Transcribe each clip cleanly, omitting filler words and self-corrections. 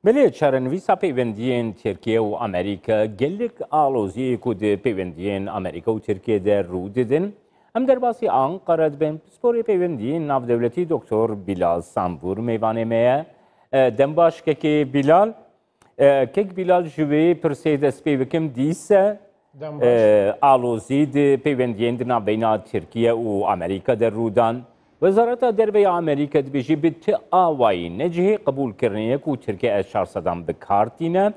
بله چارەنویسا پەیوەندیên Tirkiye û Amerîka gelek aloziyê ku di pêwendiyên Amerîka û Tirkiye de rû didin. Em derbasî Ankara dibin. Pisporê pêwendiyên navdewletî Dr. Bilal Sambur mêvanê me ye. Dembaşkekê Bilal. Kek Bilal ji wê pirsê dest pê bikim dîse alozî di pêwendiyên di navbeyna Tirkiye û Amerîka de rûdan. Wezareta Derveya Amerîka dibêjî bi ti awayî ne cihê qebûlkiriniyê ku Tirkiye S-400 bikartîne.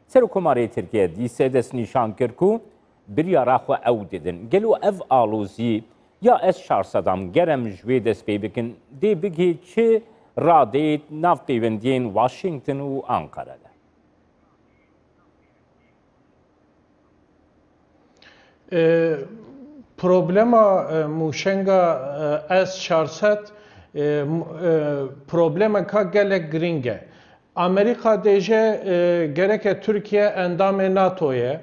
Serokkomarê Tirkiye dîsê dest nîşan kir ku biryara xwe ew didin. Gelo ev alozî ya S-400 gerem ji wê dest pê bikin dê bigê çi radê nav pêwendiyên Washington û Ankara de. Problema mûşenga S-400 problemeka gelek giring e. Amerîka dêje gereke Türkiye endamê NATO'ye.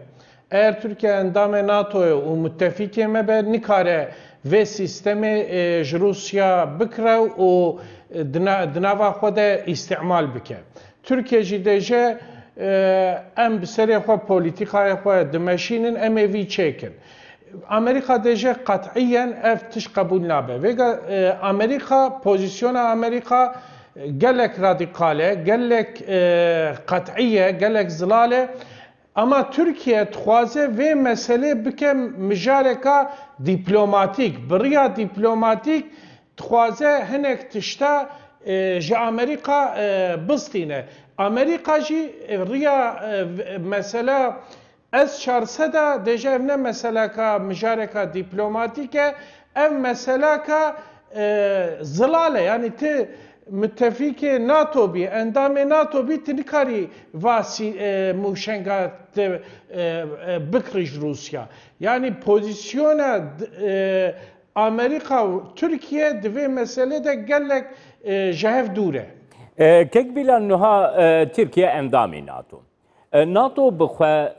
Eğer Türkiye endamê NATO'ye û müttefikê me be nikare vê sistemê ji Rusya bikire û di nava xwe de îstîmal bike. Türkiye jî dêje em bi serê xwe polîtîkaya xwe dimeşînin em ê vî çêkin. Amerika dêje qet'iyen ev tiş qebûl nabe. Vêga Amerika, pozisyona Amerika gelek radikale, gelek qet'iye, gelek zilale. Ama Türkiye dixwaze vê meselê bike mijareka diplomatik. Biriya diplomatik dixwaze hinek tişta ji Amerika bistîne. Amerika jî riya mesela S-400 deje ev ne meseleka mijareka diplomatike ev meseleka zilale yani ti müttefikê NATO bî endamê NATO bî ti nikarî vasî mûşenga te bikirî Rusya. Yani pozisyona Amerika û Türkiye di vê meselê de gelek ji hev dûr e. Kek Bilal niha Tirkiye endamê NATO. NATO bixwe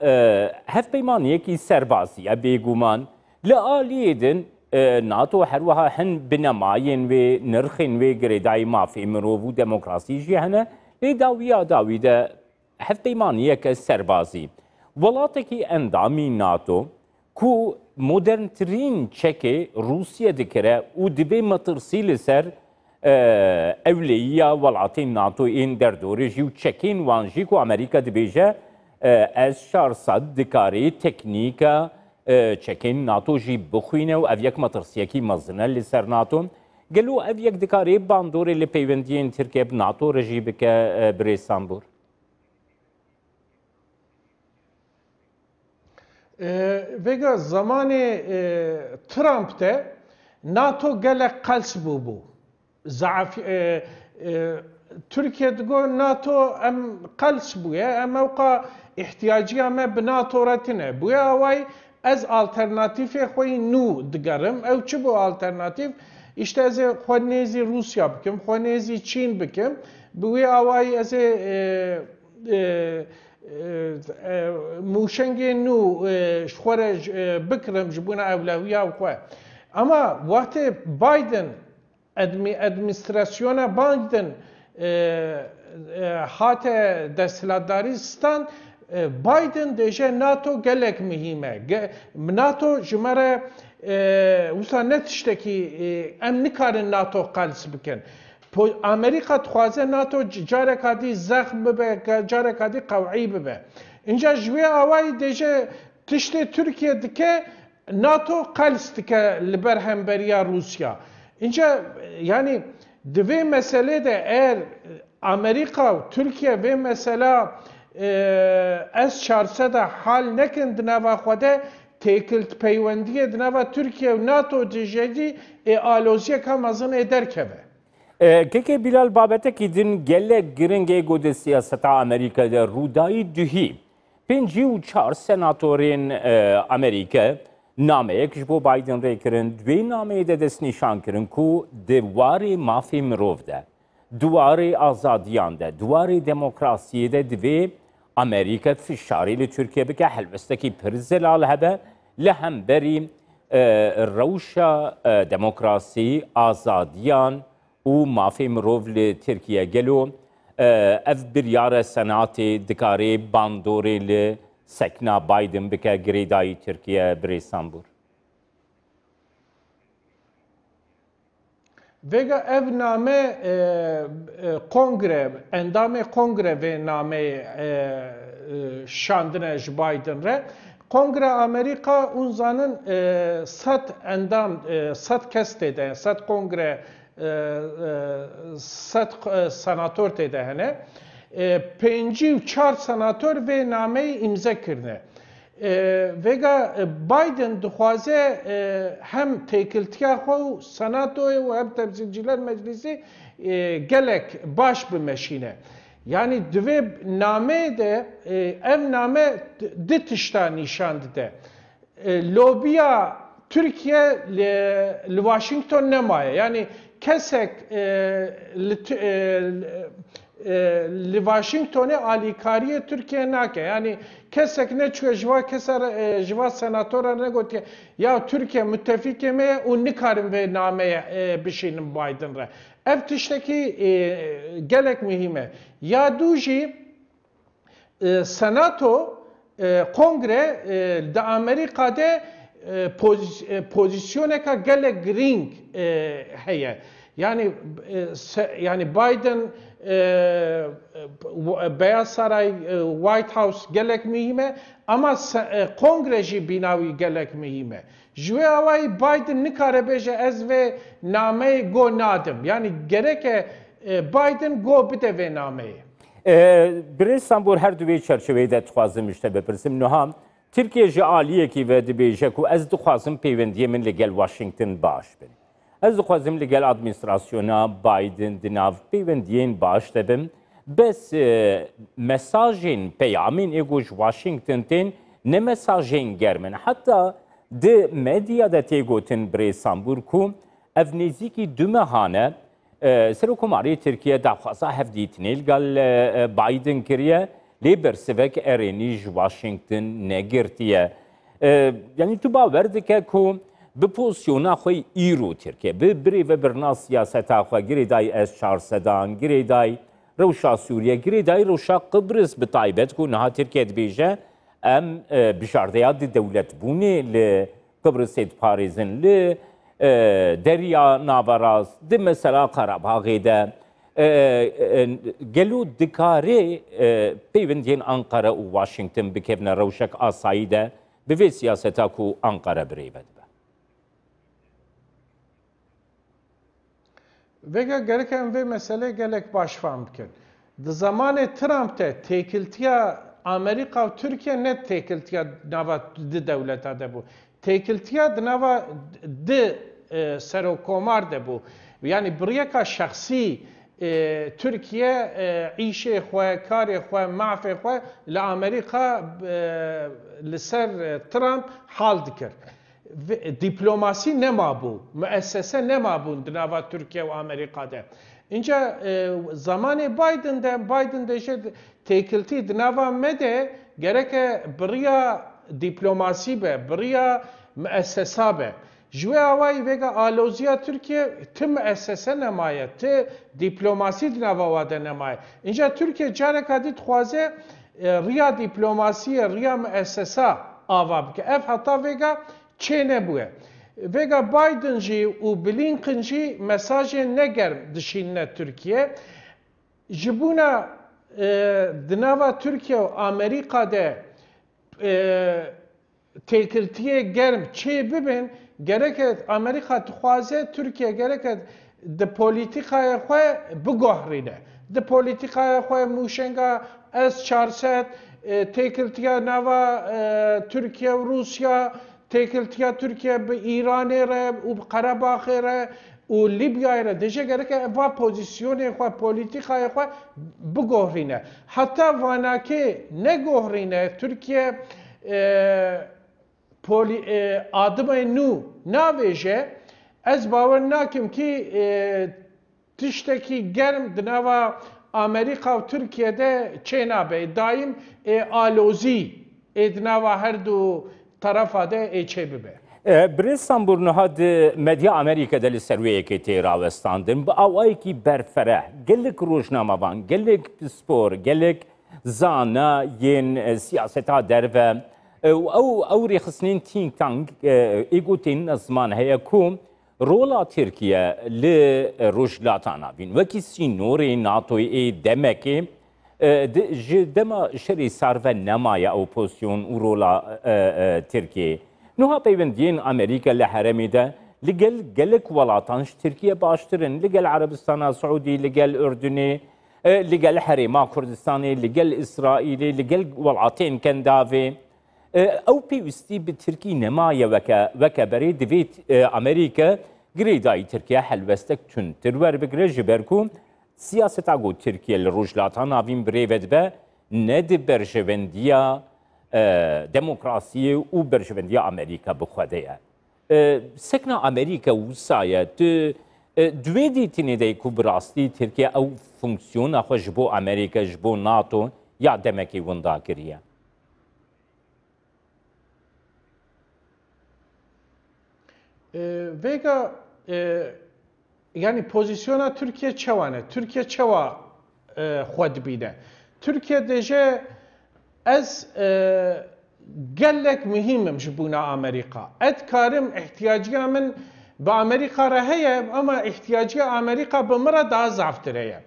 hevpeymaniyekî serbazî ye bêguman li aliyê din NATO her wiha hin binemayên wê nirxên wê girêdayî mafê mirov û demokrasî jî hene lê dawiya dawî de hevpeymaniyeke serbazî. Welatekî endamî NATO ku moderntirîn çekê Rûsye dikire û dibe metirsî li ser evleyiya welatên NATOyên derdorê jî û çekên wan jî ku Amerîka dibêje S-400 dikarî teknîka çekên NATO jî bixwîne û ev yek metirsiyekî mezin e li ser NATO. Gelo ev yek dikarî bandorê li pêwendiyên Tirkiye bi NATO re jî bike Birêz Sambur? Vêga zamanê Trump de NATO gelek qels bûbû. Türkiye digo NATO em qels bûye em ewqa ihtiyacıya me bi NATO re tune. Bûye away ez alternatîfê xwe nû digerim. Ew çi bu alternatif? İşte ez ê xwe nêzî Rusya bikim, xwe nêzî Çîn bikim. Bi wê awayî ez ê mûşengê nû ji xwe re bikirim ji bûna ewlewiya xwe. Ama waktê Biden administrasyona Biden hate desthilatdarî stan Biden dêje NATO gelek mühim e. NATO ji me re wisa ne tiştekî em nikarin NATO qels bikin. Amerika dixwaze NATO careka dî zexm bibe, careka dî qewî bibe. Înca ji wê awayî dêje tiştê Türkiye dike NATO qels dike li ber hemberiya Rusya. İnce yani di vê meselê de eğer Amerika, Türkiye ve mesela S-400 hal nekin di nava xwe de têkil peywendiyê di nava Türkiye û NATO dijî aloziyeka mezin ê derkeve. Keke Bilal babetekî din gelek giringê godê siyaseta Amerîka de rûdayî duhî. 5 û 4 senatorên Amerîka nameyek ji bo Biden rê kirin, divê nameyê de dest nîşan kirin ku di warê mafê mirov de, di warê azadiyan de, di warê demokrasiyê de divê Amerîka fişarî li Tirkiye bike helbestekî pir zelal hebe li hemberî rewşa demokrasî, azadiyan û mafê mirov li Tirkiye gelo ev biryara senatê dikarê bandorê li sekna Biden bike girêdayî Tirkiye birê Sambur? Vega ev name kongre, endamê kongre vê name şandine ji Biden re. Kongre Amerika unzanın sat endam, sat kes têde, sat kongre, sat senatör têde hene. 54 senatör vê nameyi imza kirine. Vega Biden dixwaze hem têkiltiya xwe û senatoyê û hem temsilciler meclisî gelek baş bimeşîne. Yani divê nameyê de ev name di tişta nîşan dide. Lobiya Türkiye li Washington nemaye. Yani kesek li Washington'e alîkariye Türkiye nake. Yani kesek ne çuye jiva keser jiva senatora ne gotiye ya Türkiye müttefikê me û nikarin vê nameye bişînin Biden re. Ev tiştekî gelek mühime. Ya du jî Senato Kongre de Amerika'da pozisyoneka gelek giring heye. Yani Biden Beyaz Saray White House gelek mühime ama Kongre jî binawi gelek mühime. Jwê awayî Biden nikare bêje ez vê nameyê go nadim. Yani gereke Biden go bide vê nameyê. Birê Sambor her du vê çerçeveyê de dixwazim îşte bipirsim. Niha Tirkiye ji aliyekî ve dibêje ku ez dixwazim peywendiyê min li gel Washington baş bin. Ez dixwazim li gel administrasyona Biden di nav peywendiyên baş de bim. Bes mesajên peyamên êgo ji Washington tên ne mesajên germ in. Heta di medyada tê gotin birê Sambor ku ev nêzîkî du mehane Serokkomarê Tirkiye daxwaza hevdîtinê li gel Biden kiriye lê bersivek erênî ji Washington negirtiye. Yani tu bawer dike ku bi pozisyona xwe îro Tirkiye, bi birê ve birna siyaseta xwe girêdayî S-400dan, girêdayî rewşa Sûriye, girêdayî rewşa Qibris bi taybet ku niha Tirkiye dibêje em bijardeya di dewletbûnê li Qibrisê diparêzin, li Derya Navaraz, di mesela Qarabağê de gelo dikarê peywendiyên Ankara û Washington bikevne rewşek asayî de bi vê siyaseta ku Ankara birêve dibe. Vega gerek em vê meselê gelek başvan bikin. Di zamanê Trump te têkiltiya Amerika û Türkiye ne têkiltiya nava di dewleta de bû. Têkiltiya di nava di serokkomar de bû. Yani birêka şexsî Türkiye îşê xwe, karê xwe, mafê xwe li Amerîka li ser Trump hal dikir. Diplomasi nema bû, müessese nema bûn di nava Türkiye û Amerîka'da. Înca zamanê Biden de jî têkiltî di nava me de gereke biriya diplomasî be, biriya müessesa be. Ji wê awayî vêga aloziya Türkiye ti müessese nemaye, ti diplomasî di nava we de nemaye. Înca Türkiye careka dî dixwaze riya diplomasiyê, riya müessesa ava bike. Ev heta vêga çê nebûye. Vêga Biden jî û Blinken jî mesajên negerm dişînine Türkiye. Ji bûna di nava Türkiye û Amerîka de têkiltiyê germ çê bibin, gerek Amerika dixwaze Türkiye gerek di polîtîkaya xwe bigohrîne. Di polîtîkaya xwe mûşenga S-400, têkiltiya nava Türkiye û Rusya, têkiltiya Türkiye bi İranê re û bi Qerebaxê re û Libyayê re dêje gerek eva pozisyonê xwe, polîtîkaya xwe bigohrîne. Heta vanakê negohrîne Türkiye adımê nû navêje, ez bawer nakim ki tiştekî germ di nava Amerika û Tirkiye'de çê nabe. Daim alozî di nava her du tarafa de çê bibe. برستان برنها مدیا امریکا دل سرویه که تیراوستاندن با آوایی که برفره گلک روشنامه‌وان گلک سپور گلک زانا ین سیاستا درو او ریخسنین تینگ تانگ ایگوتین زمان هیا کوم رولا ترکیه ل روشلاتانا بین وکی سینوری ناتوی دمکی دما شری سرو نمایا اپوزیسیون و رولا ترکیه نوها پیوندین امریکا لحرمی ده لگل گلک ولاتانش ترکیه باشترن لگل عربستان سعودی لگل اردنی لگل حریما کردستانی لگل اسرائیلی لگل ولاتین کنداوی او پیوستی به ترکی نمایه وکا بری دویت امریکا گریدای ترکیه حلوستک چون ترور بگره جبرکو سیاست اگو ترکیه لروجلاتان آوین بریود به ند برشوندیا دموکراسی و برشوندی امریکا بخواده سکنا امریکا وسایه دوی دیتینی دی کو براستی ترکیه او فونکسیون اخو جبو امریکا جبو ناتو یا دمکی وندا کریه ویگا yani pozisyona Türkiye çevane Türkiye çeva xwed bîne Türkiye deje ez gelek mühimim ji bûna Amerika. Et karim ihtiyaciya min bi Amerika re heye ama ihtiyaciya Amerika bi min re daha zaftir heye.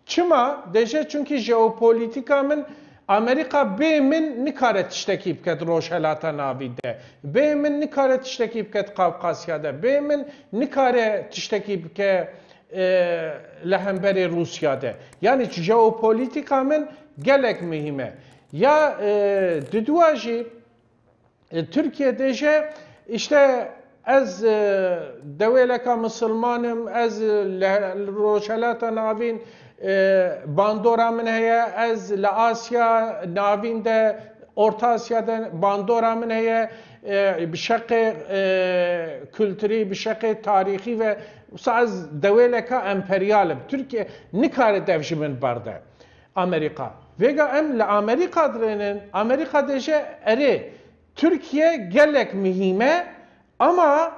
Çima deje çünkü jeopolitika min Amerika bê min nikare tiştekî biket rojhelata navî de. Bê min nikare tiştekî biket Qafqasyada. Bê min nikare tiştekî bike li hemberê Rusyada. Yani jeopolitika min gelek mühime. Ya diduwa jî Türkiye'de jî işte ez dewêleka Müslümanım, ez rojhelata navîn bandora min heye, ez li Asya navîn de Orta Asya'da bandora min heye bi şeqê kültürî, bi şeqê tarîxî ve ez dewêleka emperyalim. Türkiye nikare dev ji min berde. Amerika. Vega em li Amerika dirênin, Amerika deje erê Türkiye gelek mühime ama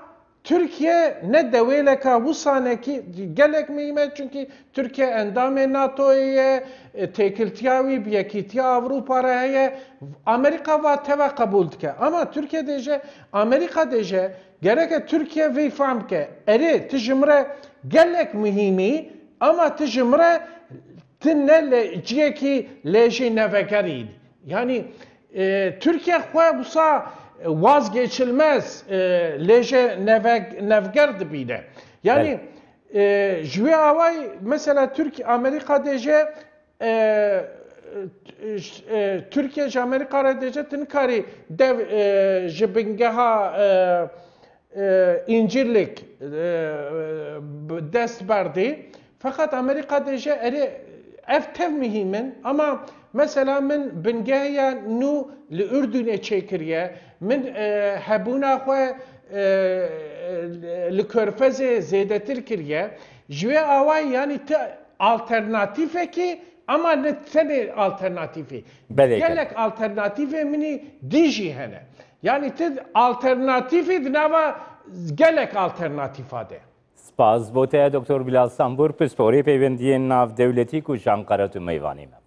Türkiye ne devêleka wisanekî gelek mühime çünkü Türkiye endamê NATO'ye têkiltiya wî bi yekîtiya Avrupa re heye Amerika va teve qebûl dike ama Türkiye deje Amerika deje gereke Türkiye vê fehm bike erê tu ji min re gelek mühimî ama tu ji min re tu ne ciyekî lêjî nevegerî yani Türkiye xwe wisa vazgeçilmez leje nevger dibîne. Yani ji wê awayî mesela Amerika deje Türkiye ji Amerika re deje tu nikarî dev ji bingeha incirlik dest berdî fakat Amerika deje erê ev tev mühimin ama mesela min bingeya nû li Ürdünê çêkiriye min hebûna xwe li Körfezê zêdetir kiriye ji wê awayî yani te alternatîfekî ama ne tenê alternatîfê gelek alternatîfê minî dî jî hene yani te alternatîfê di nava gelek alternatîfa de. Spas بۆ te Dr. Bilal Sambur pisporê peywendiyên navdewletî ku ji Ankara tu mêvanî me.